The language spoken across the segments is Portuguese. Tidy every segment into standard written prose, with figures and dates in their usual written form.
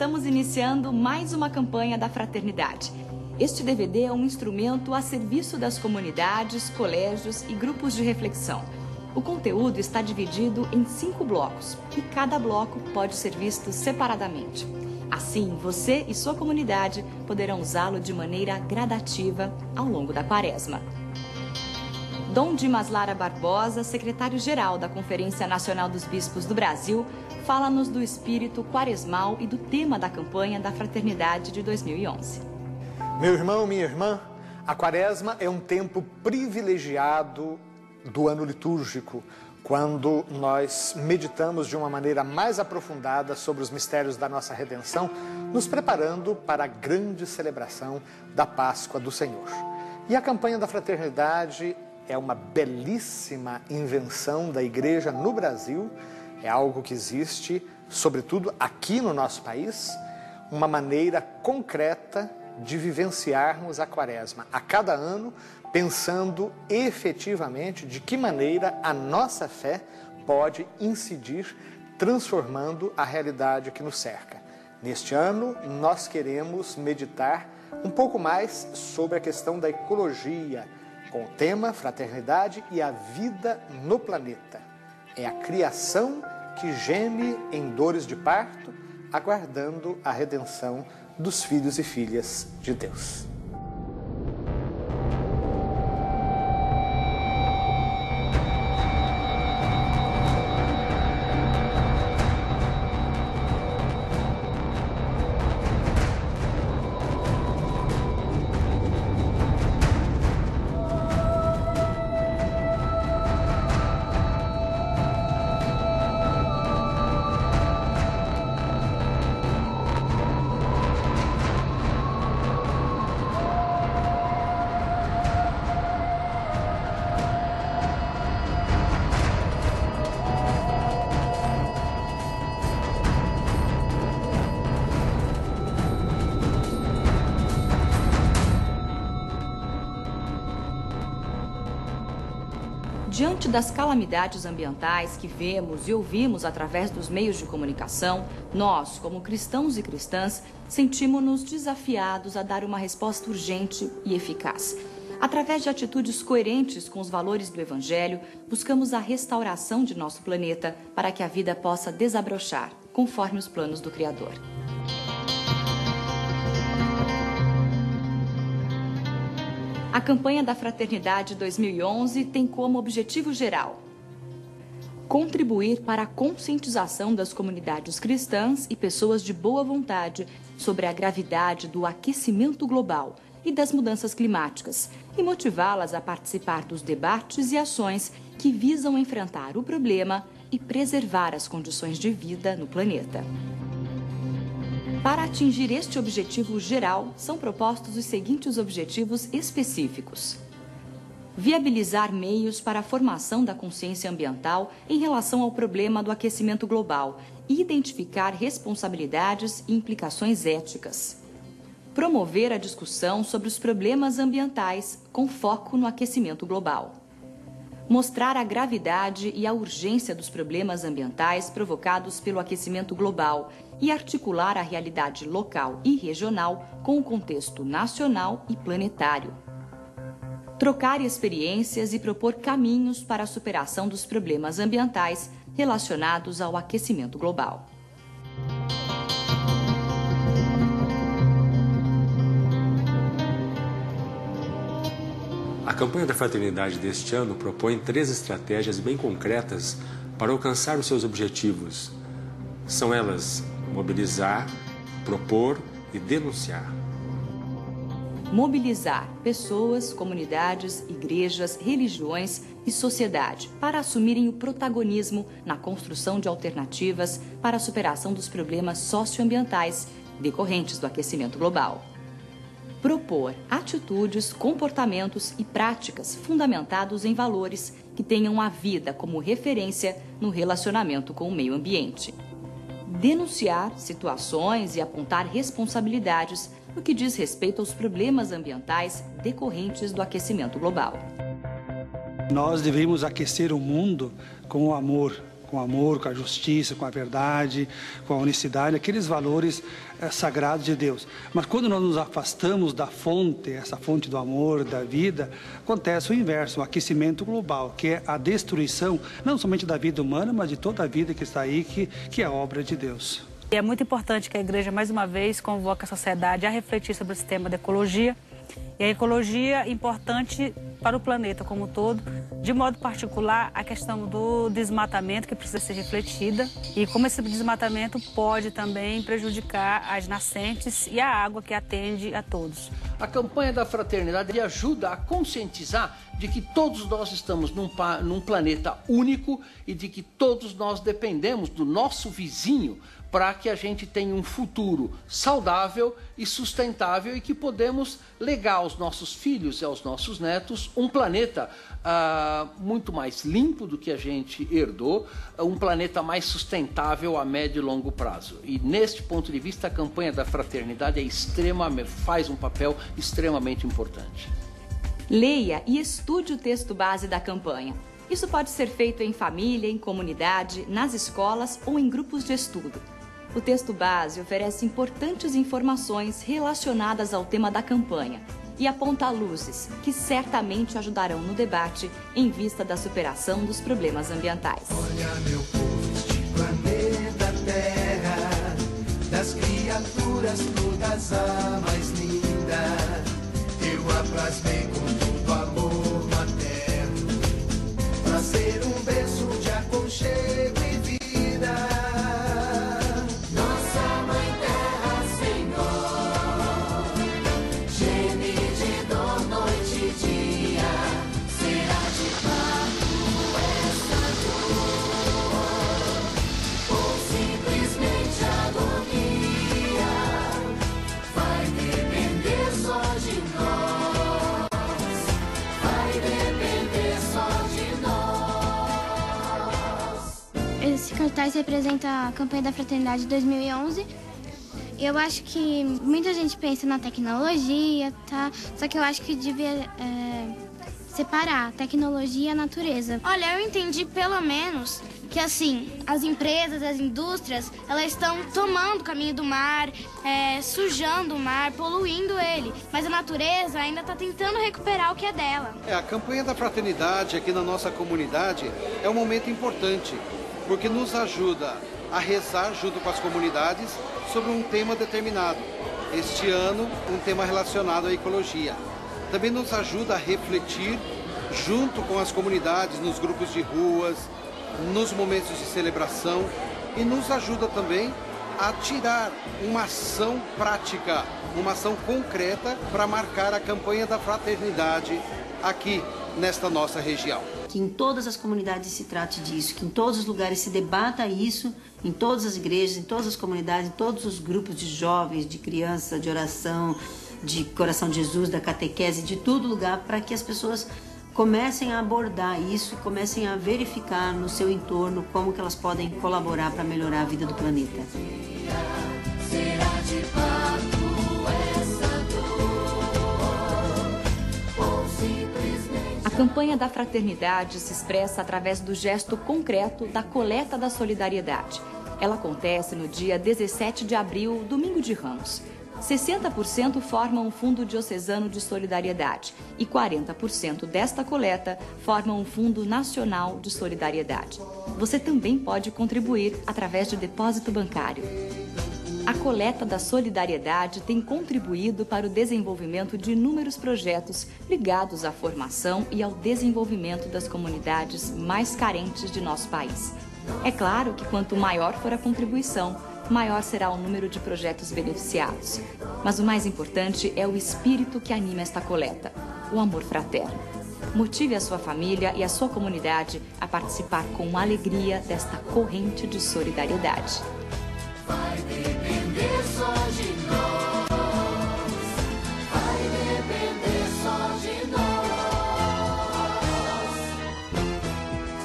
estamos iniciando mais uma campanha da Fraternidade. Este DVD é um instrumento a serviço das comunidades, colégios e grupos de reflexão. O conteúdo está dividido em 5 blocos e cada bloco pode ser visto separadamente. Assim, você e sua comunidade poderão usá-lo de maneira gradativa ao longo da Quaresma. Dom Dimas Lara Barbosa, secretário-geral da Conferência Nacional dos Bispos do Brasil, fala-nos do espírito quaresmal e do tema da campanha da Fraternidade de 2011. Meu irmão, minha irmã, a Quaresma é um tempo privilegiado do ano litúrgico, quando nós meditamos de uma maneira mais aprofundada sobre os mistérios da nossa redenção, nos preparando para a grande celebração da Páscoa do Senhor. E a campanha da Fraternidade é uma belíssima invenção da Igreja no Brasil, é algo que existe, sobretudo aqui no nosso país, uma maneira concreta de vivenciarmos a Quaresma a cada ano, pensando efetivamente de que maneira a nossa fé pode incidir, transformando a realidade que nos cerca. Neste ano, nós queremos meditar um pouco mais sobre a questão da ecologia, com o tema Fraternidade e a vida no planeta. É a criação que geme em dores de parto, aguardando a redenção dos filhos e filhas de Deus. Diante das calamidades ambientais que vemos e ouvimos através dos meios de comunicação, nós, como cristãos e cristãs, sentimos-nos desafiados a dar uma resposta urgente e eficaz. Através de atitudes coerentes com os valores do Evangelho, buscamos a restauração de nosso planeta para que a vida possa desabrochar, conforme os planos do Criador. A campanha da Fraternidade 2011 tem como objetivo geral contribuir para a conscientização das comunidades cristãs e pessoas de boa vontade sobre a gravidade do aquecimento global e das mudanças climáticas e motivá-las a participar dos debates e ações que visam enfrentar o problema e preservar as condições de vida no planeta. Para atingir este objetivo geral, são propostos os seguintes objetivos específicos: viabilizar meios para a formação da consciência ambiental em relação ao problema do aquecimento global e identificar responsabilidades e implicações éticas. Promover a discussão sobre os problemas ambientais com foco no aquecimento global. Mostrar a gravidade e a urgência dos problemas ambientais provocados pelo aquecimento global e articular a realidade local e regional com o contexto nacional e planetário. Trocar experiências e propor caminhos para a superação dos problemas ambientais relacionados ao aquecimento global. A campanha da Fraternidade deste ano propõe 3 estratégias bem concretas para alcançar os seus objetivos. São elas: mobilizar, propor e denunciar. Mobilizar pessoas, comunidades, igrejas, religiões e sociedade para assumirem o protagonismo na construção de alternativas para a superação dos problemas socioambientais decorrentes do aquecimento global. Propor atitudes, comportamentos e práticas fundamentados em valores que tenham a vida como referência no relacionamento com o meio ambiente. Denunciar situações e apontar responsabilidades no que diz respeito aos problemas ambientais decorrentes do aquecimento global. Nós devemos aquecer o mundo com o amor, com amor, com a justiça, com a verdade, com a honestidade, aqueles valores sagrados de Deus. Mas quando nós nos afastamos da fonte, essa fonte do amor, da vida, acontece o inverso, o aquecimento global, que é a destruição, não somente da vida humana, mas de toda a vida que está aí, que é obra de Deus. É muito importante que a igreja, mais uma vez, convoque a sociedade a refletir sobre esse tema da ecologia. E a ecologia é importante para o planeta como um todo, de modo particular a questão do desmatamento que precisa ser refletida e como esse desmatamento pode também prejudicar as nascentes e a água que atende a todos. A campanha da fraternidade ajuda a conscientizar de que todos nós estamos num planeta único e de que todos nós dependemos do nosso vizinho para que a gente tenha um futuro saudável e sustentável e que podemos legar aos nossos filhos e aos nossos netos um planeta muito mais limpo do que a gente herdou, um planeta mais sustentável a médio e longo prazo. E neste ponto de vista, a campanha da fraternidade faz um papel extremamente importante. Leia e estude o texto base da campanha. Isso pode ser feito em família, em comunidade, nas escolas ou em grupos de estudo. O texto base oferece importantes informações relacionadas ao tema da campanha e aponta luzes que certamente ajudarão no debate em vista da superação dos problemas ambientais. Olha, meu povo, este planeta Terra, das criaturas todas a mais linda, eu a plasmei com todo amor materno, pra ser um berço de aconchego e vida. Esse cartaz representa a campanha da Fraternidade 2011. Eu acho que muita gente pensa na tecnologia, tá? Só que eu acho que devia separar a tecnologia e a natureza. Olha, eu entendi pelo menos que, assim, as empresas, as indústrias, elas estão tomando o caminho do mar, sujando o mar, poluindo ele. Mas a natureza ainda está tentando recuperar o que é dela. A campanha da fraternidade aqui na nossa comunidade é um momento importante, porque nos ajuda a rezar junto com as comunidades sobre um tema determinado. Este ano, um tema relacionado à ecologia. Também nos ajuda a refletir junto com as comunidades, nos grupos de ruas, nos momentos de celebração, e nos ajuda também a tirar uma ação prática, uma ação concreta para marcar a campanha da fraternidade aqui nesta nossa região. Que em todas as comunidades se trate disso, que em todos os lugares se debata isso, em todas as igrejas, em todas as comunidades, em todos os grupos de jovens, de crianças, de oração, de Coração de Jesus, da catequese, de todo lugar, para que as pessoas comecem a abordar isso, comecem a verificar no seu entorno como que elas podem colaborar para melhorar a vida do planeta. A campanha da fraternidade se expressa através do gesto concreto da coleta da solidariedade. Ela acontece no dia 17 de abril, domingo de Ramos. 60% formam um fundo diocesano de solidariedade e 40% desta coleta formam um fundo nacional de solidariedade. Você também pode contribuir através de depósito bancário. A coleta da solidariedade tem contribuído para o desenvolvimento de inúmeros projetos ligados à formação e ao desenvolvimento das comunidades mais carentes de nosso país. É claro que quanto maior for a contribuição, maior será o número de projetos beneficiados. Mas o mais importante é o espírito que anima esta coleta, o amor fraterno. Motive a sua família e a sua comunidade a participar com alegria desta corrente de solidariedade. Vai depender só de nós, vai depender só de nós.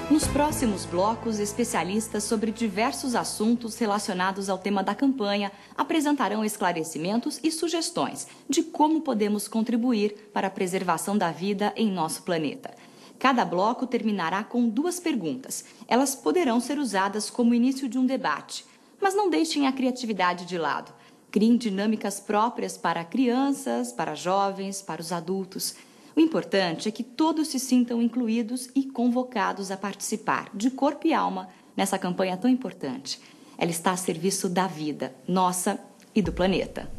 Nos próximos blocos, especialistas sobre diversos assuntos relacionados ao tema da campanha apresentarão esclarecimentos e sugestões de como podemos contribuir para a preservação da vida em nosso planeta. Cada bloco terminará com 2 perguntas. Elas poderão ser usadas como início de um debate, mas não deixem a criatividade de lado. Criem dinâmicas próprias para crianças, para jovens, para os adultos. O importante é que todos se sintam incluídos e convocados a participar, de corpo e alma, nessa campanha tão importante. Ela está a serviço da vida, nossa e do planeta.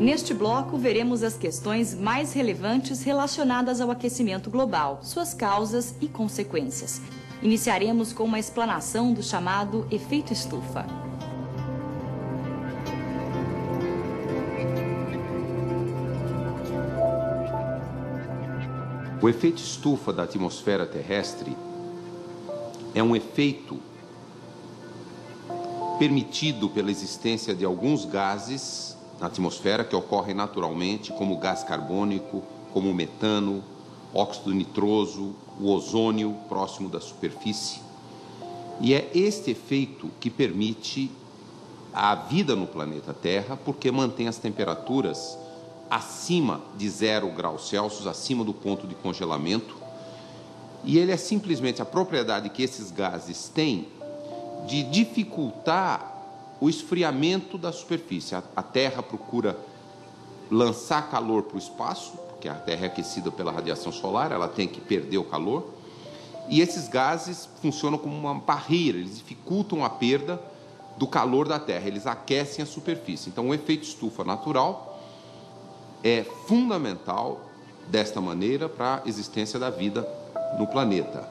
Neste bloco, veremos as questões mais relevantes relacionadas ao aquecimento global, suas causas e consequências. Iniciaremos com uma explanação do chamado efeito estufa. O efeito estufa da atmosfera terrestre é um efeito permitido pela existência de alguns gases na atmosfera que ocorrem naturalmente, como o gás carbônico, como o metano, óxido nitroso, o ozônio próximo da superfície. E é este efeito que permite a vida no planeta Terra, porque mantém as temperaturas acima de 0 graus Celsius, acima do ponto de congelamento. E ele é simplesmente a propriedade que esses gases têm de dificultar o esfriamento da superfície. A Terra procura lançar calor para o espaço, porque a Terra é aquecida pela radiação solar, ela tem que perder o calor. E esses gases funcionam como uma barreira, eles dificultam a perda do calor da Terra, eles aquecem a superfície. Então, o efeito estufa natural é fundamental, desta maneira, para a existência da vida no planeta.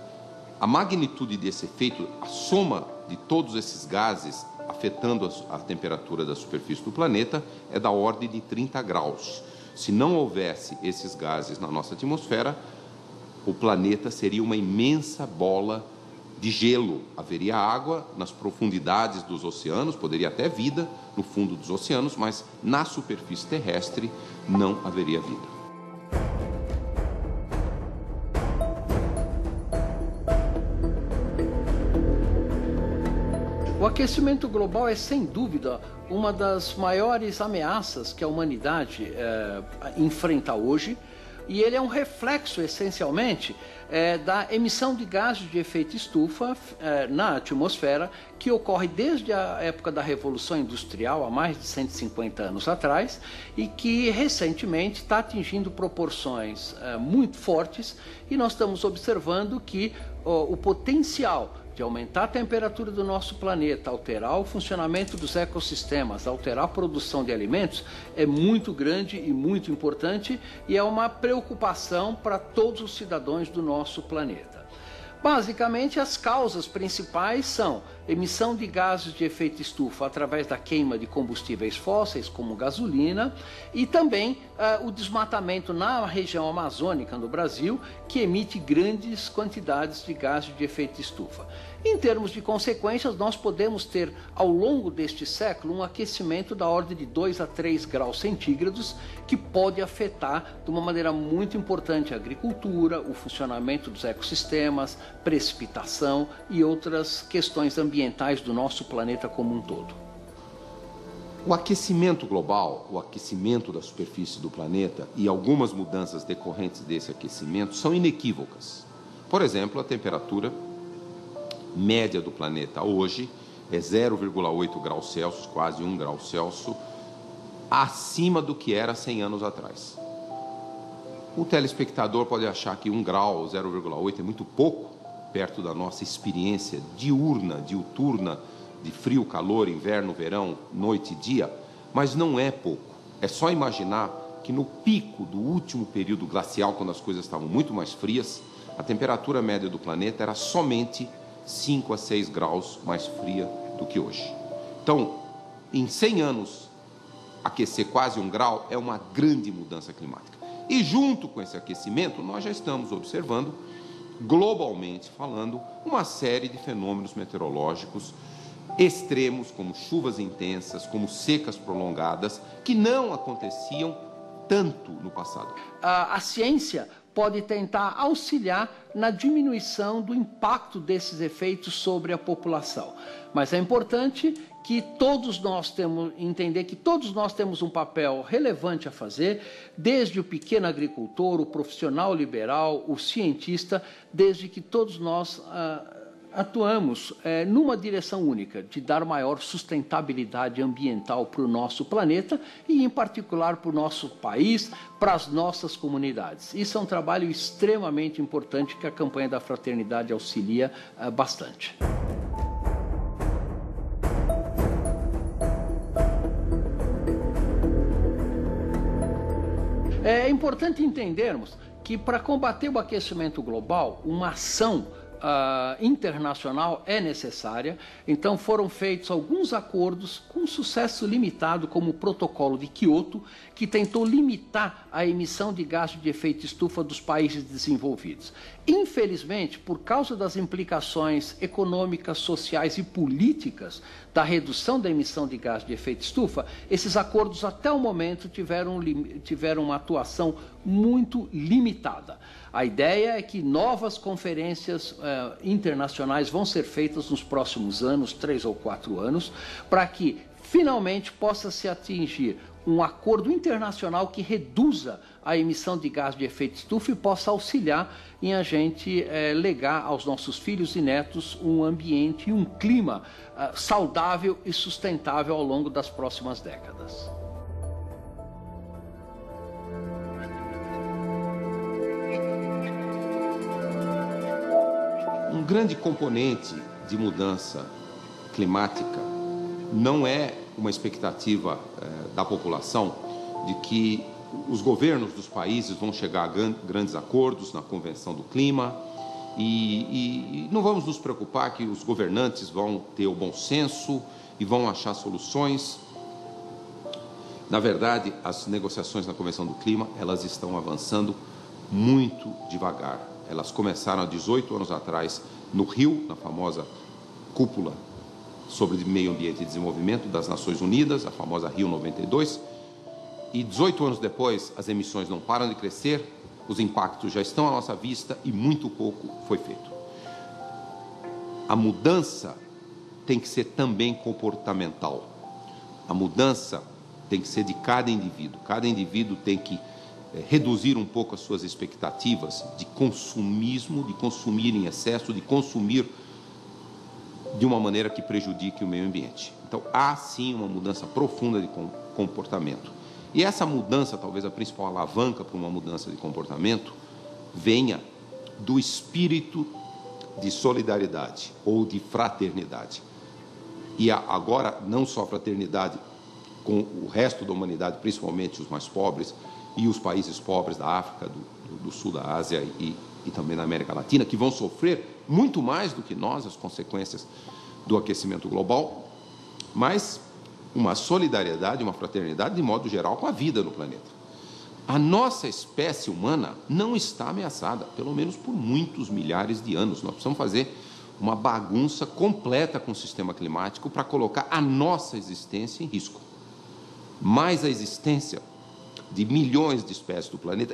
A magnitude desse efeito, a soma de todos esses gases afetando a temperatura da superfície do planeta, é da ordem de 30 graus. Se não houvesse esses gases na nossa atmosfera, o planeta seria uma imensa bola de gelo. Haveria água nas profundidades dos oceanos, poderia até vida no fundo dos oceanos, mas na superfície terrestre não haveria vida. O aquecimento global é, sem dúvida, uma das maiores ameaças que a humanidade enfrenta hoje, e ele é um reflexo, essencialmente, da emissão de gases de efeito estufa na atmosfera, que ocorre desde a época da Revolução Industrial, há mais de 150 anos atrás, e que, recentemente, está atingindo proporções muito fortes, e nós estamos observando que o potencial de aumentar a temperatura do nosso planeta, alterar o funcionamento dos ecossistemas, alterar a produção de alimentos, é muito grande e muito importante, e é uma preocupação para todos os cidadãos do nosso planeta. Basicamente, as causas principais são emissão de gases de efeito estufa através da queima de combustíveis fósseis, como gasolina, e também o desmatamento na região amazônica no Brasil, que emite grandes quantidades de gases de efeito estufa. Em termos de consequências, nós podemos ter, ao longo deste século, um aquecimento da ordem de 2 a 3 graus centígrados, que pode afetar de uma maneira muito importante a agricultura, o funcionamento dos ecossistemas, precipitação e outras questões ambientais do nosso planeta como um todo. O aquecimento global, o aquecimento da superfície do planeta e algumas mudanças decorrentes desse aquecimento são inequívocas. Por exemplo, a temperatura média do planeta hoje é 0,8 graus Celsius, quase 1 grau Celsius, acima do que era 100 anos atrás. O telespectador pode achar que 1 grau, 0,8 é muito pouco, perto da nossa experiência diuturna, de frio, calor, inverno, verão, noite e dia, mas não é pouco. É só imaginar que no pico do último período glacial, quando as coisas estavam muito mais frias, a temperatura média do planeta era somente 5 a 6 graus mais fria do que hoje. Então, em 100 anos, aquecer quase 1 grau é uma grande mudança climática. E junto com esse aquecimento, nós já estamos observando, globalmente falando, uma série de fenômenos meteorológicos extremos, como chuvas intensas, como secas prolongadas, que não aconteciam tanto no passado. A ciência pode tentar auxiliar na diminuição do impacto desses efeitos sobre a população. Mas é importante que todos nós entender que todos nós temos um papel relevante a fazer, desde o pequeno agricultor, o profissional liberal, o cientista, desde que todos nós atuamos numa direção única, de dar maior sustentabilidade ambiental para o nosso planeta e, em particular, para o nosso país, para as nossas comunidades. Isso é um trabalho extremamente importante que a campanha da Fraternidade auxilia bastante. É importante entendermos que para combater o aquecimento global, uma ação internacional é necessária. Então foram feitos alguns acordos com sucesso limitado, como o Protocolo de Quioto, que tentou limitar a emissão de gás de efeito estufa dos países desenvolvidos. Infelizmente, por causa das implicações econômicas, sociais e políticas da redução da emissão de gás de efeito estufa, esses acordos até o momento tiveram uma atuação muito limitada. A ideia é que novas conferências internacionais vão ser feitas nos próximos anos, 3 ou 4 anos, para que finalmente possa se atingir um acordo internacional que reduza a emissão de gás de efeito estufa e possa auxiliar em a gente legar aos nossos filhos e netos um ambiente e um clima saudável e sustentável ao longo das próximas décadas. Um grande componente de mudança climática não é uma expectativa da população de que os governos dos países vão chegar a grandes acordos na Convenção do Clima e não vamos nos preocupar que os governantes vão ter o bom senso e vão achar soluções. Na verdade, as negociações na Convenção do Clima, elas estão avançando muito devagar. Elas começaram há 18 anos atrás no Rio, na famosa cúpula sobre meio ambiente e desenvolvimento das Nações Unidas, a famosa Rio 92, e 18 anos depois as emissões não param de crescer, os impactos já estão à nossa vista e muito pouco foi feito. A mudança tem que ser também comportamental. A mudança tem que ser de cada indivíduo tem que reduzir um pouco as suas expectativas de consumismo, de consumir em excesso, de consumir de uma maneira que prejudique o meio ambiente. Então, há sim uma mudança profunda de comportamento. E essa mudança, talvez a principal alavanca para uma mudança de comportamento, venha do espírito de solidariedade ou de fraternidade. E agora, não só fraternidade com o resto da humanidade, principalmente os mais pobres, e os países pobres da África, do sul da Ásia e também da América Latina, que vão sofrer muito mais do que nós as consequências do aquecimento global, mas uma solidariedade, uma fraternidade, de modo geral, com a vida no planeta. A nossa espécie humana não está ameaçada, pelo menos por muitos milhares de anos. Nós precisamos fazer uma bagunça completa com o sistema climático para colocar a nossa existência em risco. Mas a existência de milhões de espécies do planeta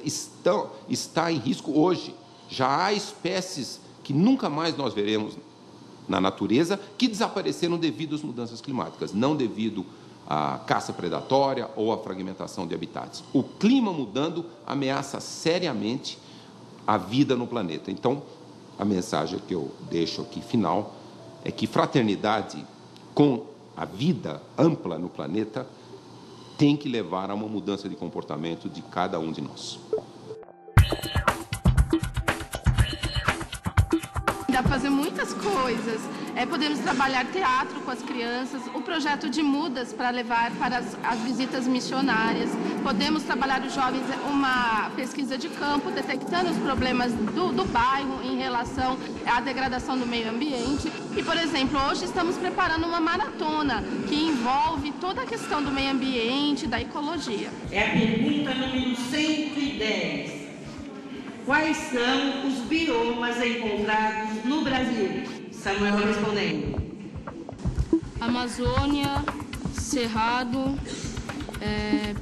está em risco hoje. Já há espécies que nunca mais nós veremos na natureza que desapareceram devido às mudanças climáticas, não devido à caça predatória ou à fragmentação de habitats. O clima mudando ameaça seriamente a vida no planeta. Então, a mensagem que eu deixo aqui final é que fraternidade com a vida ampla no planeta tem que levar a uma mudança de comportamento de cada um de nós. Dá para fazer muitas coisas. Podemos trabalhar teatro com as crianças, o projeto de mudas para levar para as visitas missionárias. Podemos trabalhar os jovens uma pesquisa de campo, detectando os problemas do bairro em relação à degradação do meio ambiente. E, por exemplo, hoje estamos preparando uma maratona que envolve toda a questão do meio ambiente, da ecologia. É a pergunta número 110. Quais são os biomas encontrados no Brasil? Samuel respondendo. Amazônia, Cerrado,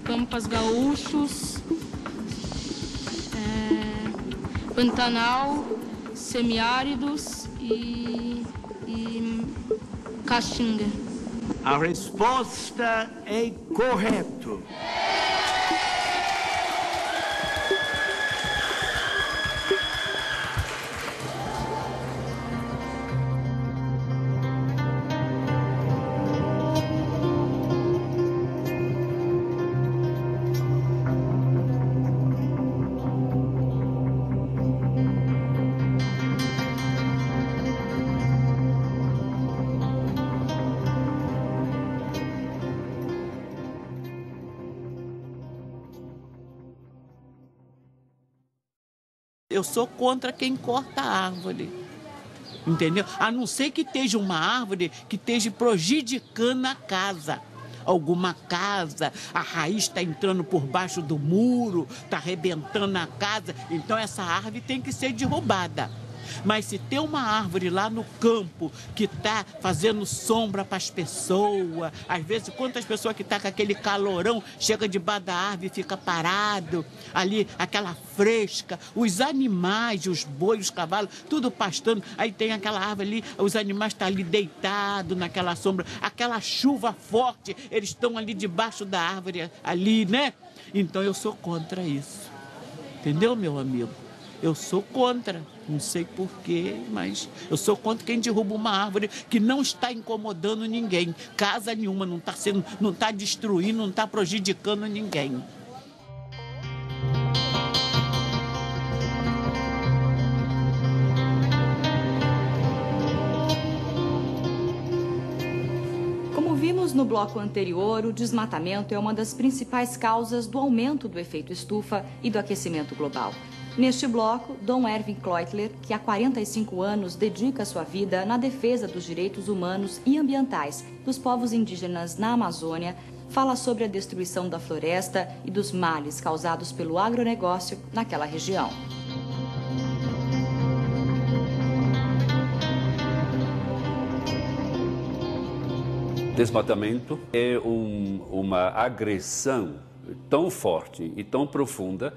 Pampas Gaúchos, Pantanal, semiáridos e Caatinga. A resposta é correta. Eu sou contra quem corta a árvore. Entendeu? A não ser que esteja uma árvore que esteja prejudicando a casa. Alguma casa, a raiz está entrando por baixo do muro, está arrebentando a casa. Então essa árvore tem que ser derrubada. Mas se tem uma árvore lá no campo que está fazendo sombra para as pessoas, às vezes quantas pessoas que estão com aquele calorão, chega debaixo da árvore e fica parado, ali aquela fresca, os animais, os bois, os cavalos, tudo pastando, aí tem aquela árvore ali, os animais estão ali deitados naquela sombra, aquela chuva forte, eles estão ali debaixo da árvore, ali, né? Então eu sou contra isso, entendeu, meu amigo? Eu sou contra, não sei porquê, mas eu sou contra quem derruba uma árvore que não está incomodando ninguém. Casa nenhuma, não está destruindo, não está prejudicando ninguém. Como vimos no bloco anterior, o desmatamento é uma das principais causas do aumento do efeito estufa e do aquecimento global. Neste bloco, Dom Erwin Kleutler, que há 45 anos dedica sua vida na defesa dos direitos humanos e ambientais dos povos indígenas na Amazônia, fala sobre a destruição da floresta e dos males causados pelo agronegócio naquela região. Desmatamento é uma agressão tão forte e tão profunda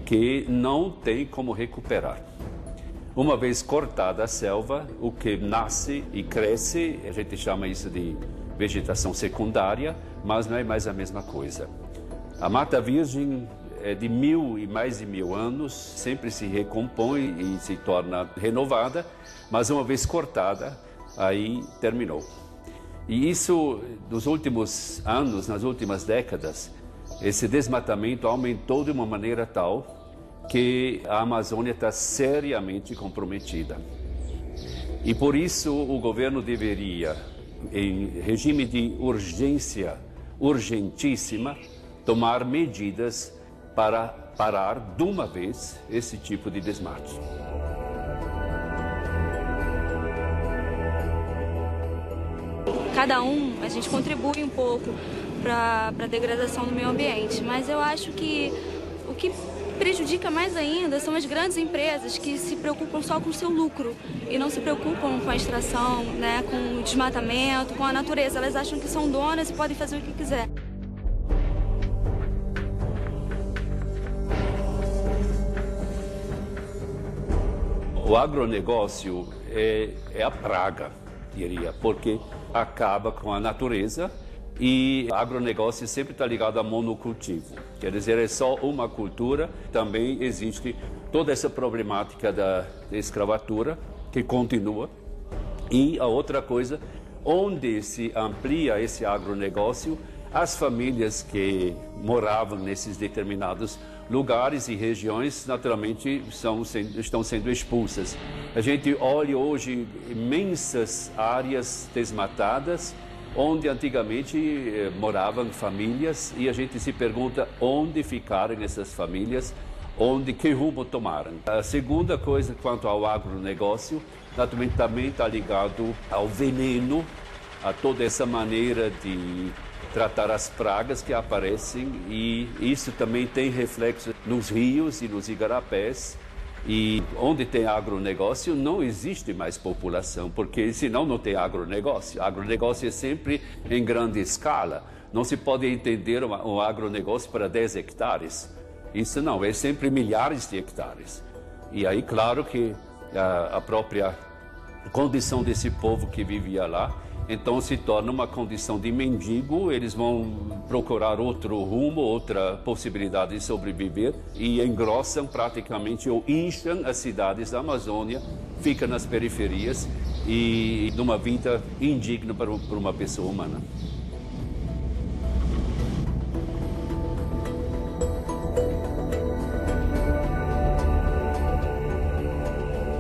que não tem como recuperar. Uma vez cortada a selva, o que nasce e cresce, a gente chama isso de vegetação secundária, mas não é mais a mesma coisa. A Mata Virgem é de 1000 e mais de 1000 anos, sempre se recompõe e se torna renovada, mas uma vez cortada, aí terminou. E isso, nos últimos anos, nas últimas décadas, esse desmatamento aumentou de uma maneira tal que a Amazônia está seriamente comprometida. E por isso o governo deveria, em regime de urgência urgentíssima, tomar medidas para parar de uma vez esse tipo de desmate. Cada a gente contribui um pouco para a degradação do meio ambiente, mas eu acho que o que prejudica mais ainda são as grandes empresas que se preocupam só com o seu lucro e não se preocupam com a extração, né, com o desmatamento, com a natureza. Elas acham que são donas e podem fazer o que quiser. O agronegócio é a praga, diria, porque acaba com a natureza. E o agronegócio sempre está ligado a monocultivo, quer dizer, é só uma cultura. Também existe toda essa problemática da escravatura, que continua. E a outra coisa, onde se amplia esse agronegócio, as famílias que moravam nesses determinados lugares e regiões, naturalmente, estão sendo expulsas. A gente olha hoje imensas áreas desmatadas, onde antigamente moravam famílias, e a gente se pergunta onde ficaram essas famílias, que rumo tomaram. A segunda coisa, quanto ao agronegócio, naturalmente também está ligado ao veneno, a toda essa maneira de tratar as pragas que aparecem, e isso também tem reflexo nos rios e nos igarapés. E onde tem agronegócio não existe mais população, porque senão não tem agronegócio. Agronegócio é sempre em grande escala. Não se pode entender um agronegócio para 10 hectares. Isso não, é sempre milhares de hectares. E aí, claro que a própria condição desse povo que vivia lá, então se torna uma condição de mendigo. Eles vão procurar outro rumo, outra possibilidade de sobreviver, e engrossam praticamente ou incham as cidades da Amazônia, ficam nas periferias e numa vida indigna para uma pessoa humana.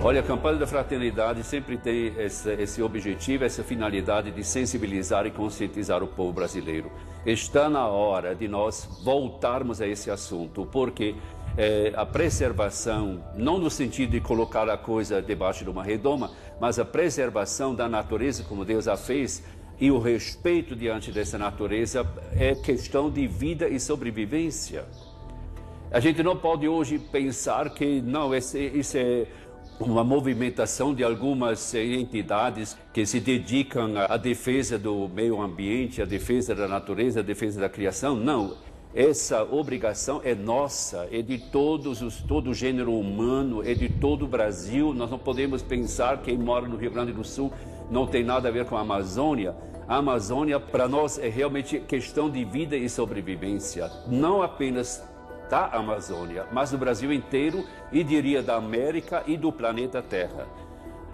Olha, a campanha da fraternidade sempre tem esse objetivo, essa finalidade de sensibilizar e conscientizar o povo brasileiro. Está na hora de nós voltarmos a esse assunto, porque a preservação, não no sentido de colocar a coisa debaixo de uma redoma, mas a preservação da natureza como Deus a fez, e o respeito diante dessa natureza é questão de vida e sobrevivência. A gente não pode hoje pensar que não, isso é uma movimentação de algumas entidades que se dedicam à defesa do meio ambiente, à defesa da natureza, à defesa da criação. Não, essa obrigação é nossa, é de todo o gênero humano, é de todo o Brasil. Nós não podemos pensar que quem mora no Rio Grande do Sul não tem nada a ver com a Amazônia. A Amazônia, para nós, é realmente questão de vida e sobrevivência. Não apenas da Amazônia, mas do Brasil inteiro e, diria, da América e do planeta Terra.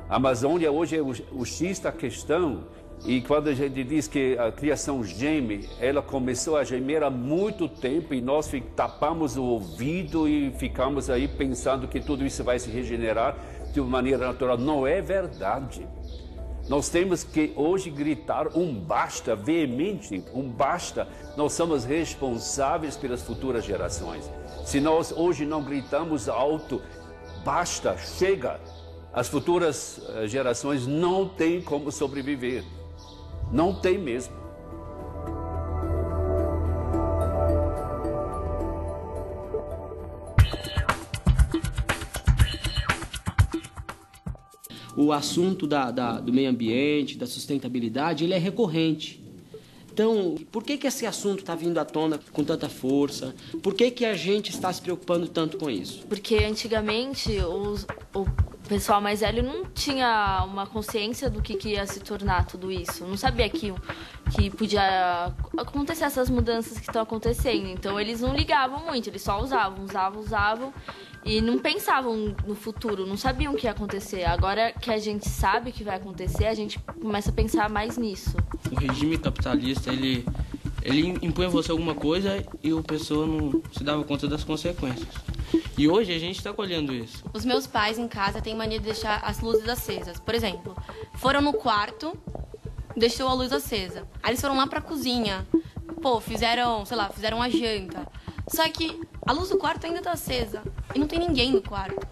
A Amazônia hoje é o X da questão, e quando a gente diz que a criação geme, ela começou a gemer há muito tempo e nós tapamos o ouvido e ficamos aí pensando que tudo isso vai se regenerar de uma maneira natural. Não é verdade. Nós temos que hoje gritar um basta, veemente, um basta. Nós somos responsáveis pelas futuras gerações. Se nós hoje não gritamos alto, basta, chega, as futuras gerações não têm como sobreviver. Não tem mesmo. O assunto do meio ambiente, da sustentabilidade, ele é recorrente. Então, por que esse assunto está vindo à tona com tanta força? Por que a gente está se preocupando tanto com isso? Porque antigamente o pessoal mais velho não tinha uma consciência do que ia se tornar tudo isso. Não sabia que podia acontecer essas mudanças que estão acontecendo. Então, eles não ligavam muito, eles só usavam. E não pensavam no futuro, não sabiam o que ia acontecer. Agora que a gente sabe o que vai acontecer, a gente começa a pensar mais nisso. O regime capitalista, ele impunha a você alguma coisa e a pessoa não se dava conta das consequências. E hoje a gente está colhendo isso. Os meus pais em casa têm mania de deixar as luzes acesas. Por exemplo, foram no quarto, deixou a luz acesa. Aí eles foram lá para a cozinha. Fizeram a janta. Só que a luz do quarto ainda está acesa e não tem ninguém no quarto.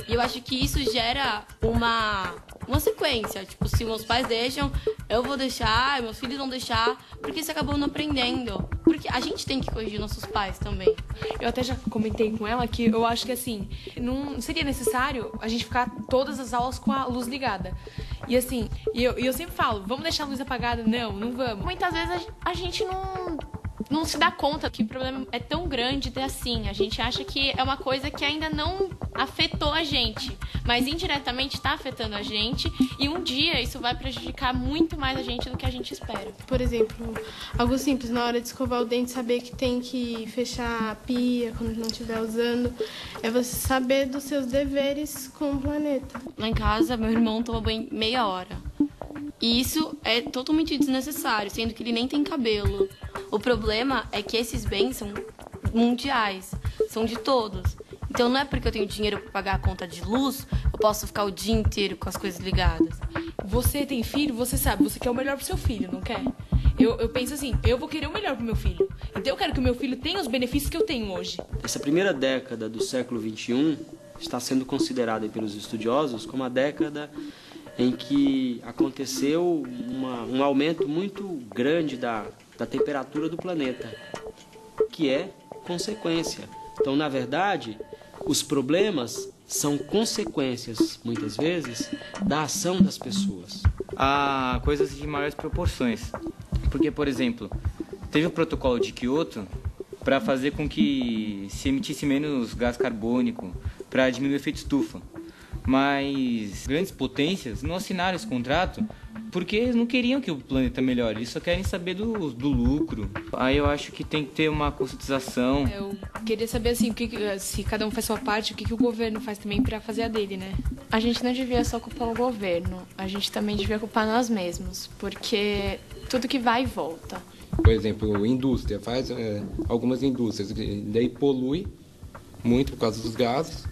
E eu acho que isso gera uma sequência. Tipo, se meus pais deixam, eu vou deixar, meus filhos vão deixar, porque isso acabou não aprendendo. Porque a gente tem que corrigir nossos pais também. Eu até já comentei com ela que eu acho que, assim, não seria necessário a gente ficar todas as aulas com a luz ligada. E, assim, eu sempre falo, vamos deixar a luz apagada? Não vamos. Muitas vezes a gente não se dá conta que o problema é tão grande assim. A gente acha que é uma coisa que ainda não afetou a gente, mas indiretamente está afetando a gente, e um dia isso vai prejudicar muito mais a gente do que a gente espera. Por exemplo, algo simples, na hora de escovar o dente, saber que tem que fechar a pia quando não estiver usando, é você saber dos seus deveres com o planeta. Lá em casa, meu irmão toma banho meia hora. E isso é totalmente desnecessário, sendo que ele nem tem cabelo. O problema é que esses bens são mundiais, são de todos. Então não é porque eu tenho dinheiro para pagar a conta de luz, eu posso ficar o dia inteiro com as coisas ligadas. Você tem filho, você sabe, você quer o melhor pro seu filho, não quer? Eu penso assim, eu vou querer o melhor pro meu filho. Então eu quero que o meu filho tenha os benefícios que eu tenho hoje. Essa primeira década do século XXI está sendo considerada pelos estudiosos como a década em que aconteceu um aumento muito grande da temperatura do planeta, que é consequência. Então, na verdade, os problemas são consequências, muitas vezes, da ação das pessoas. Há coisas de maiores proporções. Porque, por exemplo, teve o protocolo de Kyoto para fazer com que se emitisse menos gás carbônico, para diminuir o efeito estufa. Mas grandes potências não assinaram esse contrato porque eles não queriam que o planeta melhore, eles só querem saber do lucro. Aí eu acho que tem que ter uma conscientização. Eu queria saber, assim, se cada um faz sua parte, o que o governo faz também para fazer a dele, né? A gente não devia só culpar o governo, a gente também devia culpar nós mesmos, porque tudo que vai e volta. Por exemplo, indústria, faz algumas indústrias, daí polui muito por causa dos gases.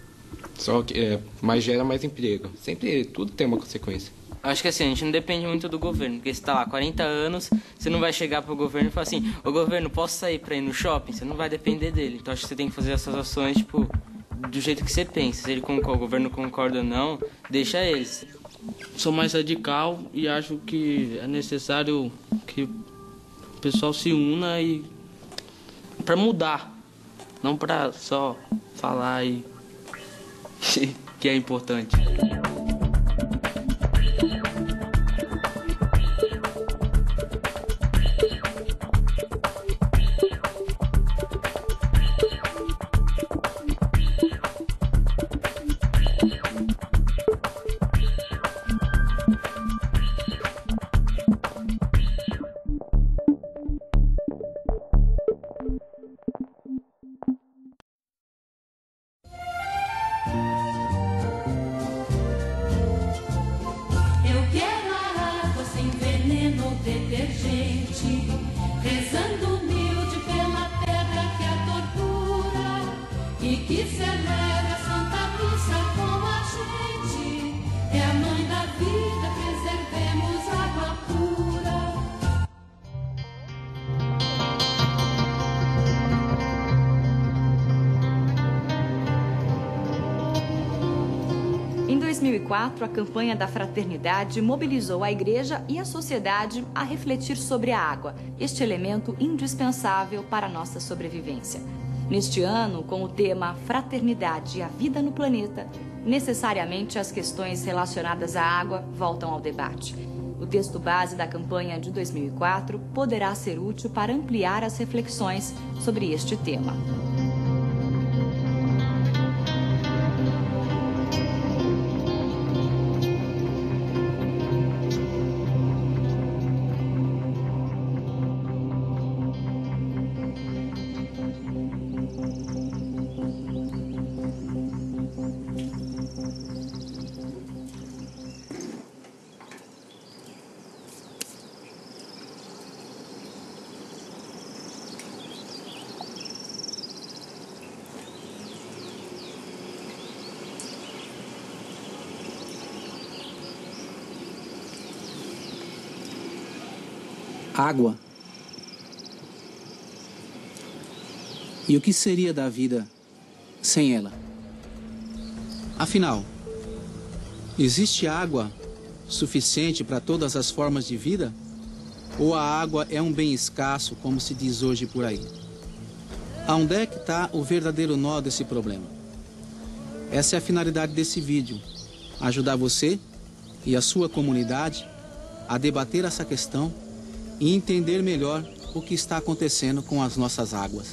Só que mas gera mais emprego. Sempre tudo tem uma consequência. Acho que assim, a gente não depende muito do governo, porque você tá lá 40 anos, você não vai chegar pro governo e falar assim, ô governo, posso sair pra ir no shopping? Você não vai depender dele. Então acho que você tem que fazer essas ações, tipo, do jeito que você pensa. Se o governo concorda ou não, deixa eles. Sou mais radical e acho que é necessário que o pessoal se una e para mudar, não para só falar e que é importante. Em 2004, a campanha da Fraternidade mobilizou a Igreja e a sociedade a refletir sobre a água, este elemento indispensável para a nossa sobrevivência. Neste ano, com o tema Fraternidade e a Vida no Planeta, necessariamente as questões relacionadas à água voltam ao debate. O texto base da campanha de 2004 poderá ser útil para ampliar as reflexões sobre este tema. Água. E o que seria da vida sem ela? Afinal, existe água suficiente para todas as formas de vida? Ou a água é um bem escasso, como se diz hoje por aí? Aonde é que está o verdadeiro nó desse problema? Essa é a finalidade desse vídeo: ajudar você e a sua comunidade a debater essa questão e entender melhor o que está acontecendo com as nossas águas.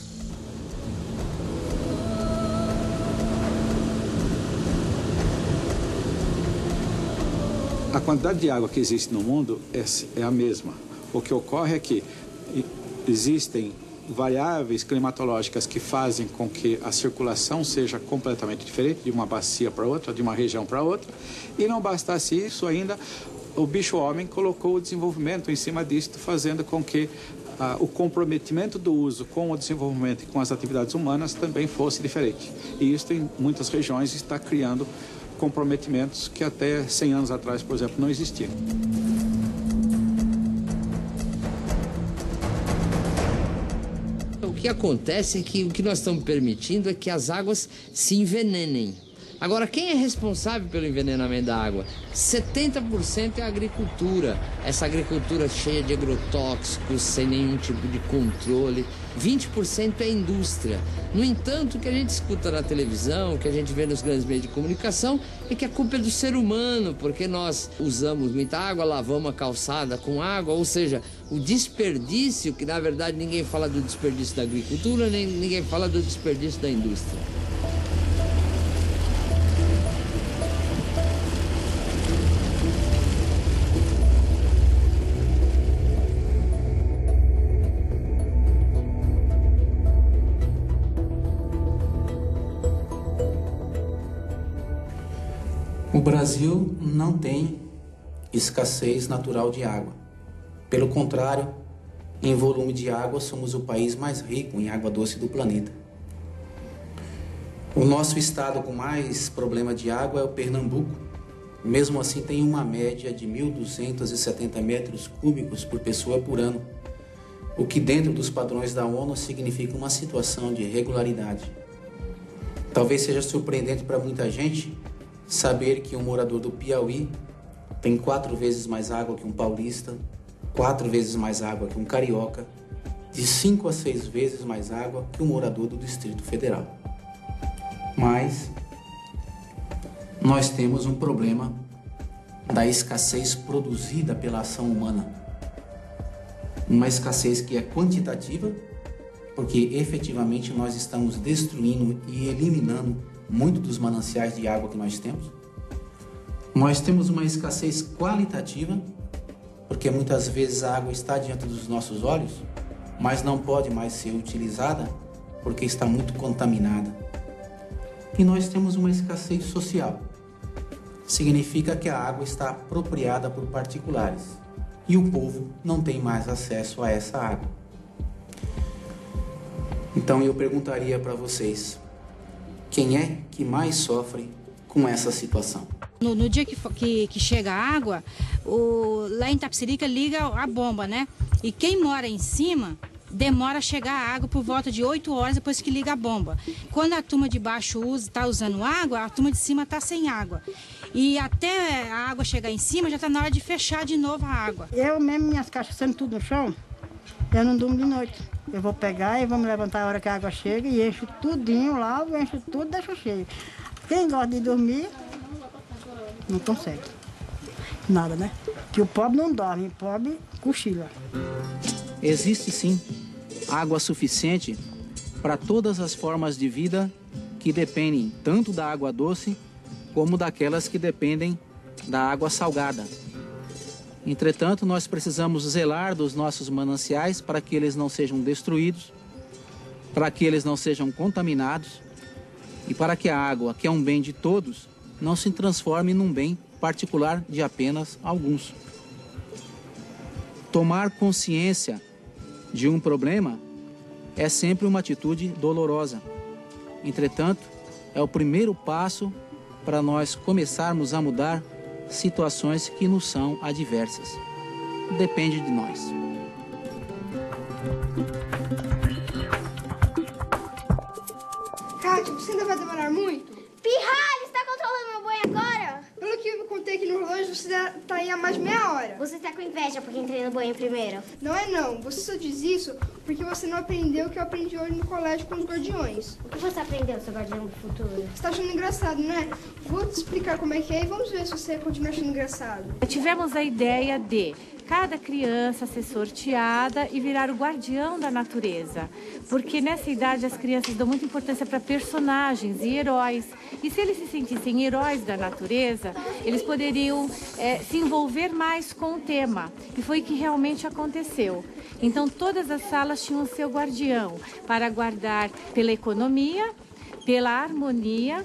A quantidade de água que existe no mundo é a mesma. O que ocorre é que existem variáveis climatológicas que fazem com que a circulação seja completamente diferente de uma bacia para outra, de uma região para outra. E não bastasse isso ainda, o bicho-homem colocou o desenvolvimento em cima disso, fazendo com que o comprometimento do uso com o desenvolvimento e com as atividades humanas também fosse diferente. E isso em muitas regiões está criando comprometimentos que até 100 anos atrás, por exemplo, não existiam. O que acontece é que o que nós estamos permitindo é que as águas se envenenem. Agora, quem é responsável pelo envenenamento da água? 70% é a agricultura. Essa agricultura cheia de agrotóxicos, sem nenhum tipo de controle. 20% é a indústria. No entanto, o que a gente escuta na televisão, o que a gente vê nos grandes meios de comunicação, é que a culpa é do ser humano, porque nós usamos muita água, lavamos a calçada com água, ou seja, o desperdício, que na verdade ninguém fala do desperdício da agricultura, nem ninguém fala do desperdício da indústria. O Brasil não tem escassez natural de água. Pelo contrário, em volume de água, somos o país mais rico em água doce do planeta. O nosso estado com mais problema de água é o Pernambuco, Mesmo assim, tem uma média de 1.270 metros cúbicos por pessoa por ano, o que dentro dos padrões da ONU significa uma situação de regularidade. Talvez seja surpreendente para muita gente saber que um morador do Piauí tem 4 vezes mais água que um paulista, 4 vezes mais água que um carioca, de 5 a 6 vezes mais água que um morador do Distrito Federal. Mas nós temos um problema da escassez produzida pela ação humana. Uma escassez que é quantitativa, porque efetivamente nós estamos destruindo e eliminando muito dos mananciais de água que nós temos. Nós temos uma escassez qualitativa, porque muitas vezes a água está diante dos nossos olhos, mas não pode mais ser utilizada porque está muito contaminada. E nós temos uma escassez social. Significa que a água está apropriada por particulares e o povo não tem mais acesso a essa água. Então eu perguntaria para vocês, quem é que mais sofre com essa situação? No dia que chega a água, lá em Itapecerica liga a bomba, né? E quem mora em cima demora a chegar a água por volta de 8 horas depois que liga a bomba. Quando a turma de baixo está usando água, a turma de cima está sem água. E até a água chegar em cima, já está na hora de fechar de novo a água. Eu mesmo, minhas caixas sendo tudo no chão, eu não durmo de noite. Eu vou pegar e vou me levantar a hora que a água chega e encho tudinho, lavo, encho tudo, deixo cheio. Quem gosta de dormir, não consegue. Nada, né? Que o pobre não dorme, o pobre cochila. Existe sim água suficiente para todas as formas de vida que dependem tanto da água doce como daquelas que dependem da água salgada. Entretanto, nós precisamos zelar dos nossos mananciais para que eles não sejam destruídos, para que eles não sejam contaminados e para que a água, que é um bem de todos, não se transforme num bem particular de apenas alguns. Tomar consciência de um problema é sempre uma atitude dolorosa. Entretanto, é o primeiro passo para nós começarmos a mudar situações que nos são adversas. Depende de nós. Kátia, você ainda vai demorar muito? Pirralho, você tá controlando meu banho agora? Pelo que eu contei aqui no relógio, você tá aí há mais de meia hora. Você tá com inveja porque entrei no banho primeiro? Não é não, você só diz isso porque você não aprendeu o que eu aprendi hoje no colégio com os guardiões. O que você aprendeu, seu guardião do futuro? Você tá achando engraçado, né? Vou te explicar como é que é e vamos ver se você continua achando engraçado. Tivemos a ideia de cada criança ser sorteada e virar o guardião da natureza. Porque nessa idade as crianças dão muita importância para personagens e heróis. E se eles se sentissem heróis da natureza, eles poderiam se envolver mais com o tema. E foi o que realmente aconteceu. Então todas as salas tinham seu guardião para guardar pela economia, pela harmonia,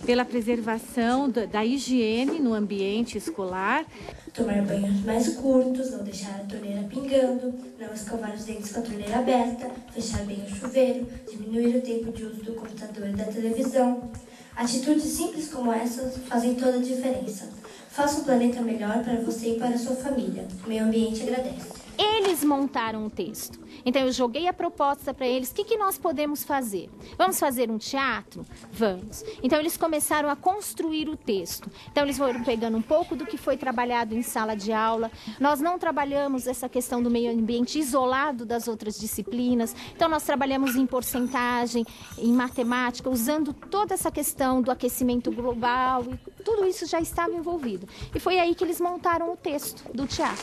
pela preservação da higiene no ambiente escolar. Tomar banhos mais curtos, não deixar a torneira pingando, não escovar os dentes com a torneira aberta, fechar bem o chuveiro, diminuir o tempo de uso do computador e da televisão. Atitudes simples como essas fazem toda a diferença. Faça um planeta melhor para você e para a sua família. O meio ambiente agradece. Eles montaram um texto. Então eu joguei a proposta para eles, o que nós podemos fazer? Vamos fazer um teatro? Vamos. Então eles começaram a construir o texto. Então eles foram pegando um pouco do que foi trabalhado em sala de aula. Nós não trabalhamos essa questão do meio ambiente isolado das outras disciplinas. Então nós trabalhamos em porcentagem, em matemática, usando toda essa questão do aquecimento global e tudo isso já estava envolvido. E foi aí que eles montaram o texto do teatro.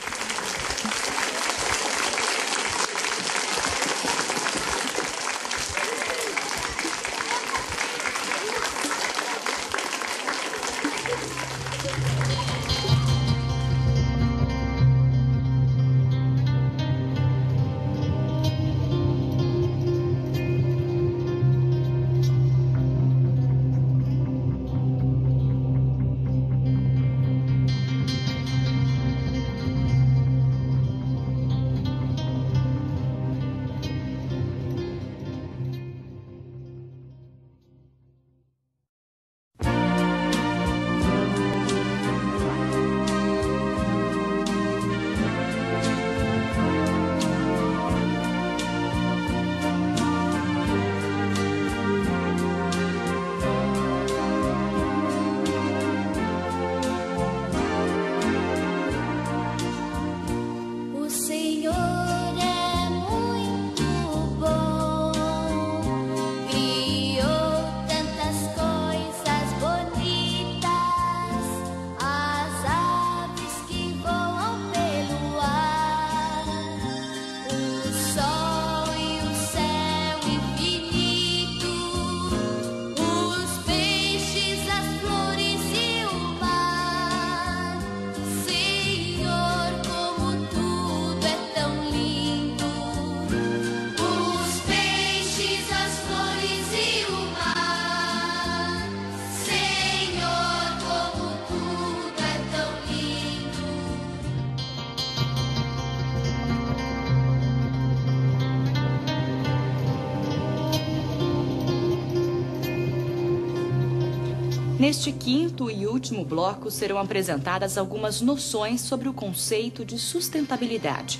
Neste quinto e último bloco serão apresentadas algumas noções sobre o conceito de sustentabilidade.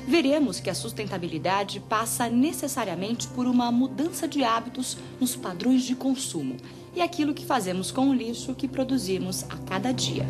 Veremos que a sustentabilidade passa necessariamente por uma mudança de hábitos nos padrões de consumo e aquilo que fazemos com o lixo que produzimos a cada dia.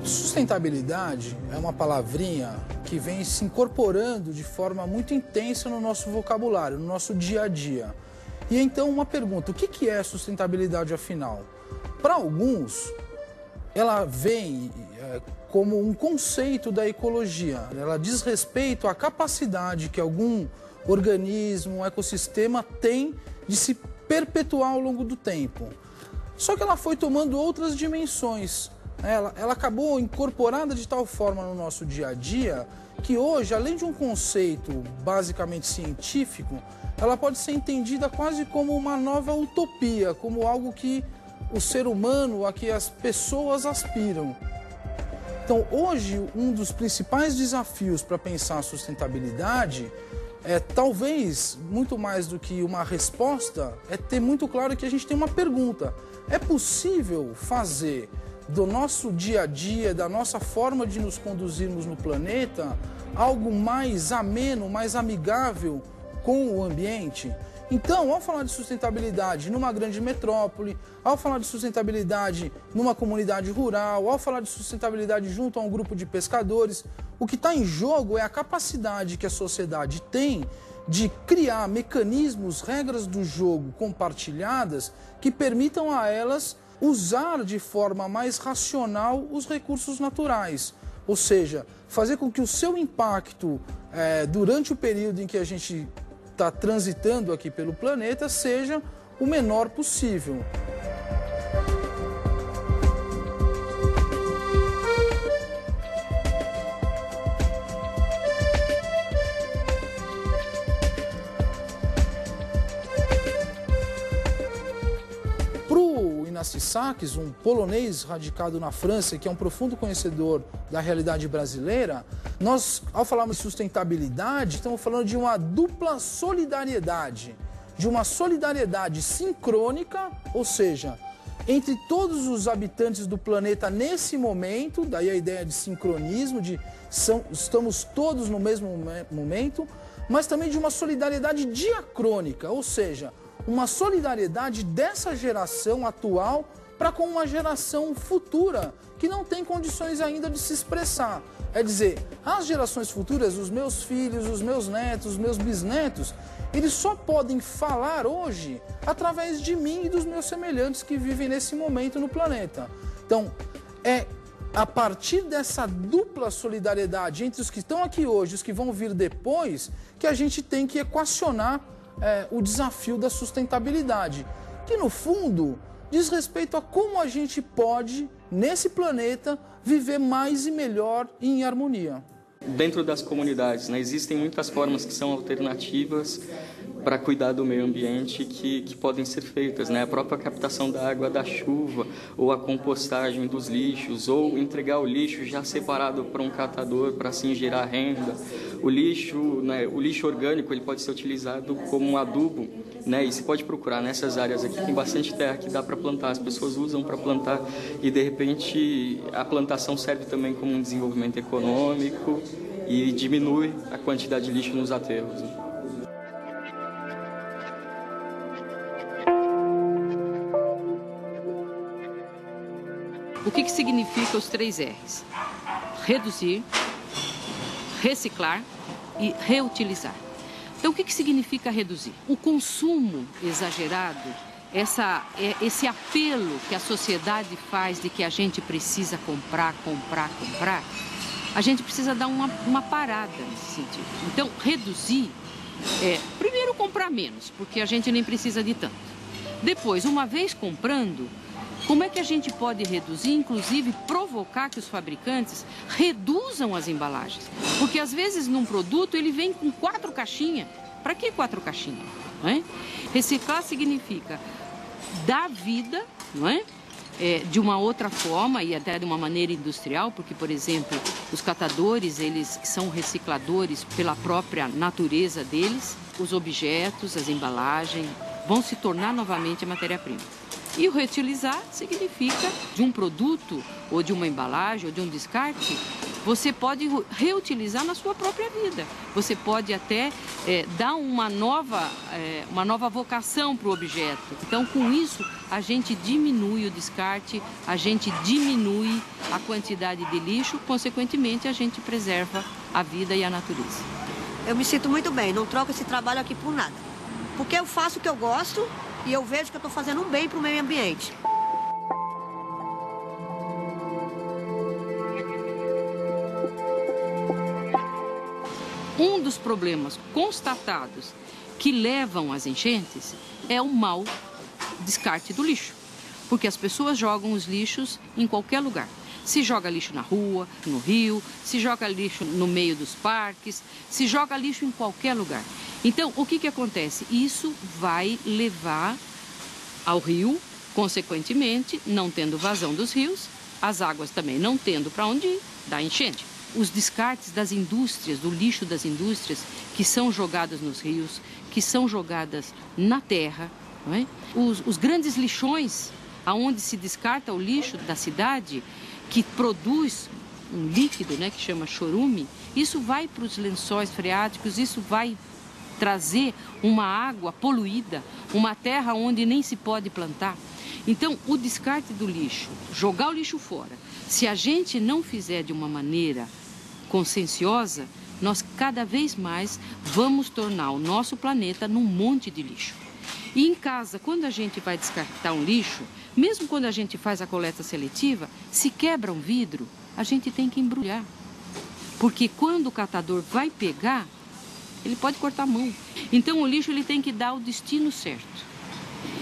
Sustentabilidade é uma palavrinha que vem se incorporando de forma muito intensa no nosso vocabulário, no nosso dia a dia. E então uma pergunta, o que é sustentabilidade afinal? Para alguns, ela vem como um conceito da ecologia. Ela diz respeito à capacidade que algum organismo, um ecossistema tem de se perpetuar ao longo do tempo. Só que ela foi tomando outras dimensões. Ela acabou incorporada de tal forma no nosso dia a dia que hoje, além de um conceito basicamente científico, ela pode ser entendida quase como uma nova utopia, como algo que o ser humano, a que as pessoas aspiram. Então, hoje, um dos principais desafios para pensar a sustentabilidade é, talvez, muito mais do que uma resposta, é ter muito claro que a gente tem uma pergunta. É possível fazer do nosso dia a dia, da nossa forma de nos conduzirmos no planeta, algo mais ameno, mais amigável com o ambiente? Então, ao falar de sustentabilidade numa grande metrópole, ao falar de sustentabilidade numa comunidade rural, ao falar de sustentabilidade junto a um grupo de pescadores, o que está em jogo é a capacidade que a sociedade tem de criar mecanismos, regras do jogo compartilhadas que permitam a elas usar de forma mais racional os recursos naturais, ou seja, fazer com que o seu impacto durante o período em que a gente está transitando aqui pelo planeta seja o menor possível. Sisakis, um polonês radicado na França, que é um profundo conhecedor da realidade brasileira, nós, ao falarmos de sustentabilidade, estamos falando de uma dupla solidariedade, de uma solidariedade sincrônica, ou seja, entre todos os habitantes do planeta nesse momento, daí a ideia de sincronismo, estamos todos no mesmo momento, mas também de uma solidariedade diacrônica, ou seja, uma solidariedade dessa geração atual para com uma geração futura que não tem condições ainda de se expressar. É dizer, as gerações futuras, os meus filhos, os meus netos, os meus bisnetos, eles só podem falar hoje através de mim e dos meus semelhantes que vivem nesse momento no planeta. Então, é a partir dessa dupla solidariedade entre os que estão aqui hoje e os que vão vir depois que a gente tem que equacionar o desafio da sustentabilidade, que no fundo diz respeito a como a gente pode, nesse planeta, viver mais e melhor e em harmonia. Dentro das comunidades, né, existem muitas formas que são alternativas para cuidar do meio ambiente que podem ser feitas, né? A própria captação da água da chuva, ou a compostagem dos lixos, ou entregar o lixo já separado para um catador para assim gerar renda. O lixo, né, o lixo orgânico, ele pode ser utilizado como um adubo, né? E você pode procurar nessas áreas aqui, tem bastante terra que dá para plantar, as pessoas usam para plantar e de repente a plantação serve também como um desenvolvimento econômico e diminui a quantidade de lixo nos aterros, né? O que significa os 3 R's? Reduzir, reciclar e reutilizar. Então, o que significa reduzir? O consumo exagerado, esse apelo que a sociedade faz de que a gente precisa comprar, a gente precisa dar uma parada nesse sentido. Então, reduzir primeiro comprar menos, porque a gente nem precisa de tanto. Depois, uma vez comprando, como é que a gente pode reduzir, inclusive provocar que os fabricantes reduzam as embalagens? Porque às vezes num produto ele vem com 4 caixinhas. Para que 4 caixinhas? Não é? Reciclar significa dar vida, não é? de uma outra forma e até de uma maneira industrial, porque, por exemplo, os catadores, eles são recicladores pela própria natureza deles, os objetos, as embalagens, vão se tornar novamente a matéria-prima. E o reutilizar significa de um produto, ou de uma embalagem, ou de um descarte, você pode reutilizar na sua própria vida. Você pode até dar uma nova vocação para o objeto. Então, com isso, a gente diminui o descarte, a gente diminui a quantidade de lixo, consequentemente, a gente preserva a vida e a natureza. Eu me sinto muito bem, não troco esse trabalho aqui por nada. Porque eu faço o que eu gosto e eu vejo que eu estou fazendo um bem para o meio ambiente. Um dos problemas constatados que levam às enchentes é o mau descarte do lixo. Porque as pessoas jogam os lixos em qualquer lugar. Se joga lixo na rua, no rio, se joga lixo no meio dos parques, se joga lixo em qualquer lugar. Então, o que acontece? Isso vai levar ao rio, consequentemente, não tendo vazão dos rios, as águas também não tendo para onde ir, dá enchente. Os descartes das indústrias, do lixo das indústrias, que são jogados nos rios, que são jogadas na terra, não é? Os grandes lixões, aonde se descarta o lixo da cidade, que produz um líquido, né, que chama chorume, isso vai para os lençóis freáticos, isso vai trazer uma água poluída, uma terra onde nem se pode plantar. Então, o descarte do lixo, jogar o lixo fora, se a gente não fizer de uma maneira conscienciosa, nós cada vez mais vamos tornar o nosso planeta num monte de lixo. E em casa, quando a gente vai descartar um lixo, mesmo quando a gente faz a coleta seletiva, se quebra um vidro, a gente tem que embrulhar. Porque quando o catador vai pegar, ele pode cortar a mão. Então o lixo ele tem que dar o destino certo.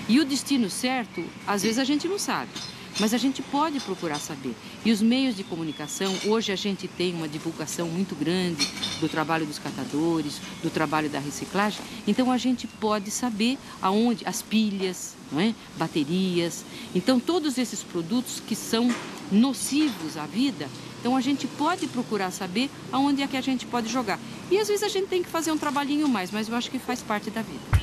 E o destino certo, às vezes a gente não sabe, mas a gente pode procurar saber. E os meios de comunicação, hoje a gente tem uma divulgação muito grande do trabalho dos catadores, do trabalho da reciclagem, então a gente pode saber aonde, as pilhas, não é? Baterias, então todos esses produtos que são nocivos à vida, então a gente pode procurar saber aonde é que a gente pode jogar. E às vezes a gente tem que fazer um trabalhinho mais, mas eu acho que faz parte da vida.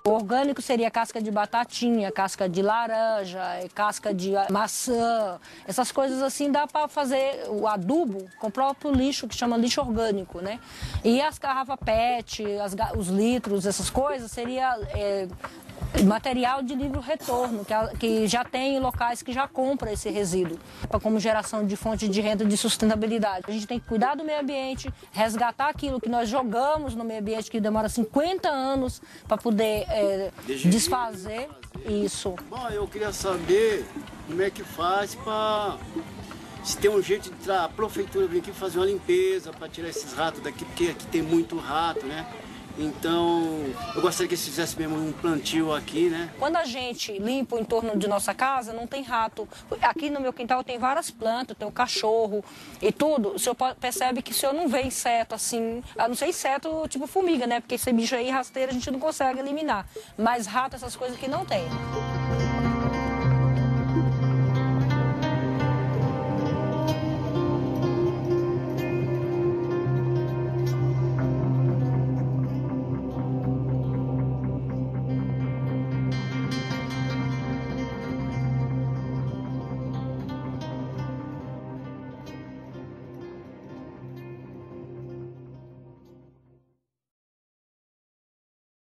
O orgânico seria casca de batatinha, casca de laranja, casca de maçã. Essas coisas assim dá para fazer o adubo com o próprio lixo, que chama lixo orgânico, né? E as garrafas PET, os litros, essas coisas, seria material de livre retorno, que já tem locais que já compram esse resíduo, como geração de fonte de renda de sustentabilidade. A gente tem que cuidar do meio ambiente, resgatar aquilo que nós jogamos no meio ambiente, que demora 50 anos para poder desfazer isso. Bom, eu queria saber como é que faz para... Se tem um jeito de a prefeitura vir aqui fazer uma limpeza para tirar esses ratos daqui, porque aqui tem muito rato, né? Então, eu gostaria que eles fizessem mesmo um plantio aqui, né? Quando a gente limpa o entorno de nossa casa, não tem rato. Aqui no meu quintal tem várias plantas, tem o cachorro e tudo. O senhor percebe que o senhor não vê inseto assim, a não ser inseto tipo formiga, né? Porque esse bicho aí rasteiro a gente não consegue eliminar. Mas rato, essas coisas aqui não tem.